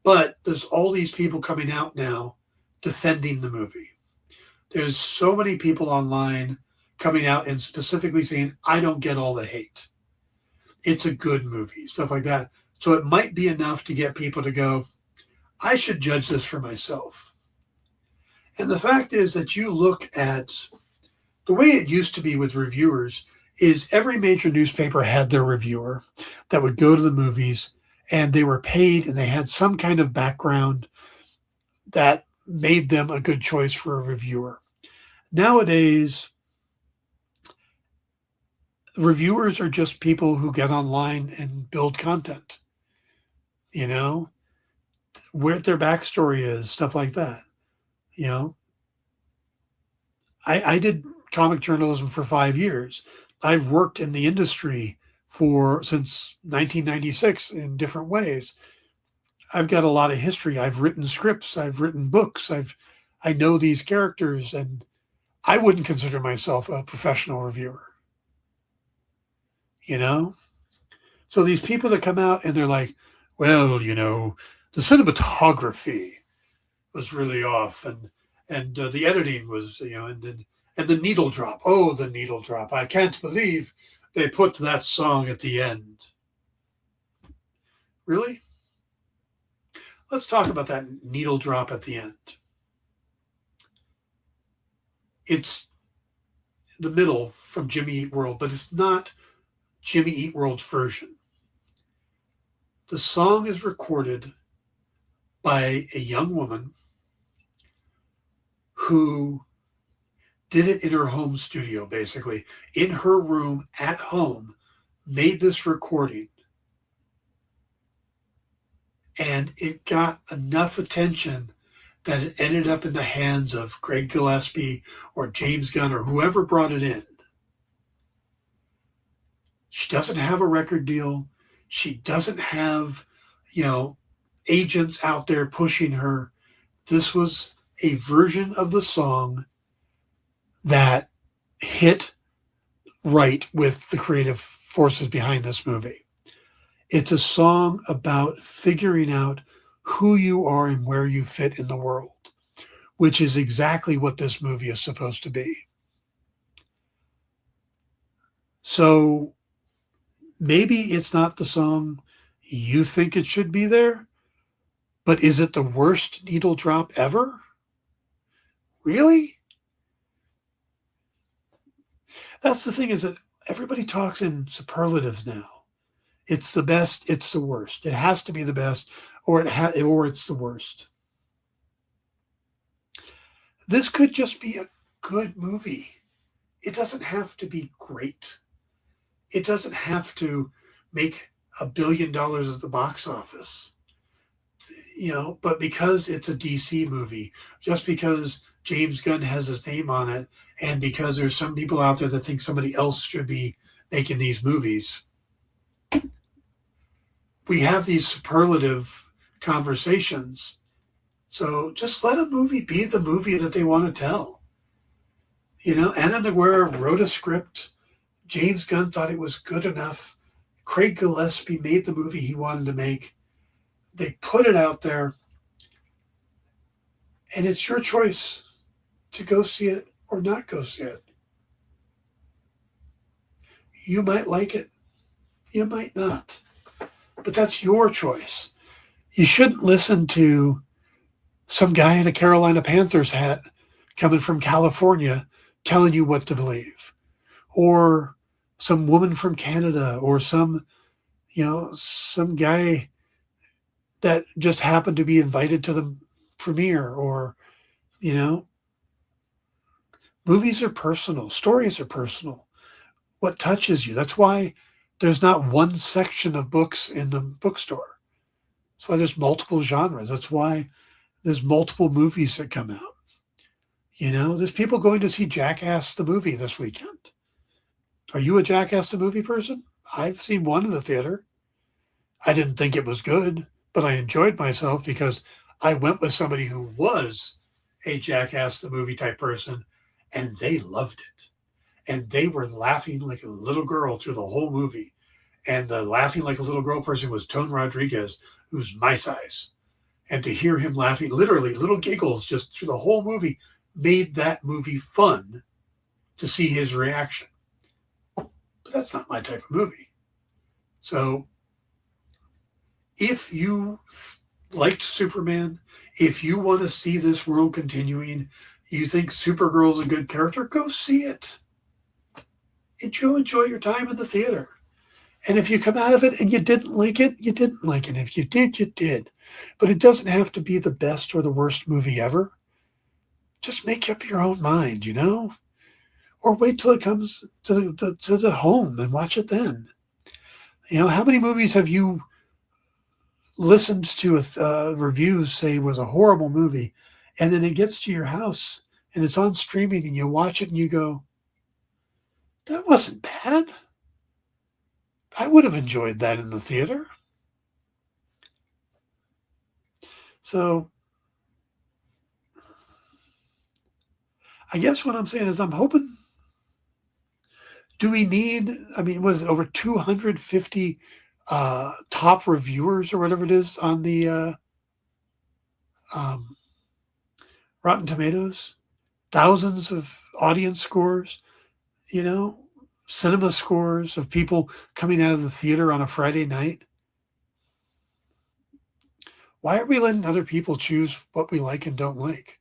But there's all these people coming out now defending the movie. There's so many people online coming out and specifically saying, I don't get all the hate. It's a good movie, stuff like that. So it might be enough to get people to go, I should judge this for myself. And the fact is that you look at the way it used to be with reviewers is every major newspaper had their reviewer that would go to the movies, and they were paid and they had some kind of background that made them a good choice for a reviewer. Nowadays, reviewers are just people who get online and build content, where their backstory is, stuff like that. I did comic journalism for 5 years. I've worked in the industry since 1996 in different ways. I've got a lot of history. I've written scripts. I've written books. I know these characters, and I wouldn't consider myself a professional reviewer. So these people that come out and they're like, well, the cinematography was really off, and the editing was, and the needle drop. Oh, the needle drop! I can't believe they put that song at the end. Really? Let's talk about that needle drop at the end. It's the middle from Jimmy Eat World, but it's not Jimmy Eat World's version. The song is recorded by a young woman who did it in her home studio, basically, in her room at home, made this recording. And it got enough attention that it ended up in the hands of Greg Gillespie or James Gunn or whoever brought it in. She doesn't have a record deal. She doesn't have, agents out there pushing her. This was a version of the song that hit right with the creative forces behind this movie. It's a song about figuring out who you are and where you fit in the world, which is exactly what this movie is supposed to be. So maybe it's not the song you think it should be there, but is it the worst needle drop ever? Really? That's the thing, is that everybody talks in superlatives now. It's the best, it's the worst. It has to be the best, or it's the worst. This could just be a good movie. It doesn't have to be great. It doesn't have to make $1 billion at the box office. But because it's a DC movie, just because James Gunn has his name on it, and because there's some people out there that think somebody else should be making these movies, we have these superlative conversations. So just let a movie be the movie that they want to tell. Anna Noguera wrote a script. James Gunn thought it was good enough. Craig Gillespie made the movie he wanted to make. They put it out there, and it's your choice to go see it or not go see it. You might like it. You might not. But that's your choice. You shouldn't listen to some guy in a Carolina Panthers hat coming from California telling you what to believe, or some woman from Canada, or some guy that just happened to be invited to the premiere, or movies are personal, stories are personal. What touches you? That's why there's not one section of books in the bookstore. That's why there's multiple genres. That's why there's multiple movies that come out. There's people going to see Jackass the movie this weekend. Are you a Jackass the movie person? I've seen one in the theater. I didn't think it was good, but I enjoyed myself because I went with somebody who was a Jackass the movie type person, and they loved it. And they were laughing like a little girl through the whole movie. And the laughing like a little girl person was Tone Rodriguez, who's my size. And to hear him laughing, literally little giggles just through the whole movie, made that movie fun to see his reaction. But that's not my type of movie. So if you liked Superman, if you want to see this world continuing, you think Supergirl's a good character, go see it. Enjoy your time in the theater. And if you come out of it and you didn't like it, you didn't like it. If you did, you did. But it doesn't have to be the best or the worst movie ever. Just make up your own mind, or wait till it comes to the home and watch it then. How many movies have you listened to reviews say was a horrible movie, and then it gets to your house and it's on streaming and you watch it and you go, that wasn't bad. I would have enjoyed that in the theater. So I guess what I'm saying is I'm hoping, do we need, was it over 250 top reviewers or whatever it is on the Rotten Tomatoes? Thousands of audience scores, cinema scores of people coming out of the theater on a Friday night. Why are we letting other people choose what we like and don't like?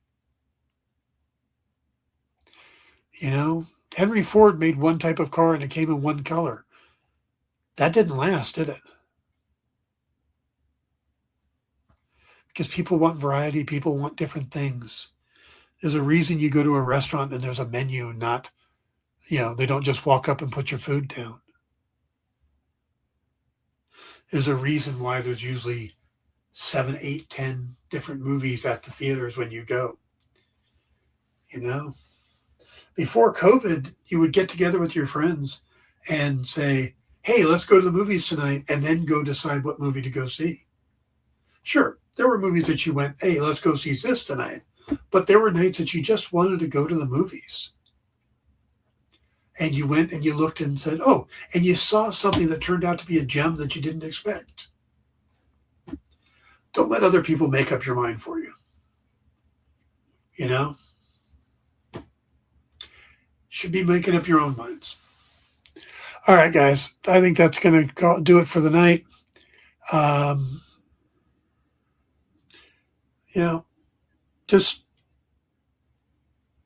Henry Ford made one type of car and it came in one color. That didn't last, did it? Because people want variety, people want different things. There's a reason you go to a restaurant and there's a menu, not, they don't just walk up and put your food down. There's a reason why there's usually 7, 8, 10 different movies at the theaters when you go. Before COVID, you would get together with your friends and say, hey, let's go to the movies tonight, and then go decide what movie to go see. Sure, there were movies that you went, hey, let's go see this tonight. But there were nights that you just wanted to go to the movies. And you went and you looked and said, oh, and you saw something that turned out to be a gem that you didn't expect. Don't let other people make up your mind for you. Should be making up your own minds. All right, guys. I think that's going to do it for the night. Just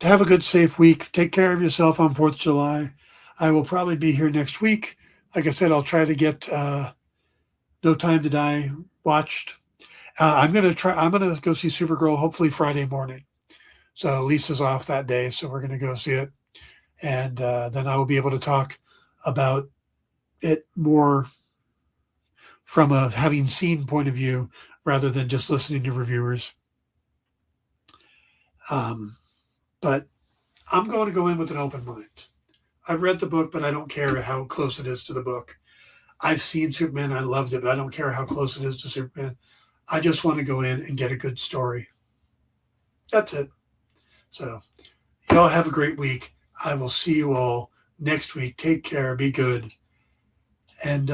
have a good, safe week. Take care of yourself on 4th of July. I will probably be here next week. Like I said, I'll try to get No Time to Die watched. I'm gonna try. I'm gonna go see Supergirl hopefully Friday morning. So Lisa's off that day, so we're gonna go see it, and then I will be able to talk about it more from a having seen point of view rather than just listening to reviewers. But I'm going to go in with an open mind. I've read the book, but I don't care how close it is to the book. I've seen Superman. I loved it, but I don't care how close it is to Superman. I just want to go in and get a good story. That's it. So, y'all have a great week. I will see you all next week. Take care. Be good. And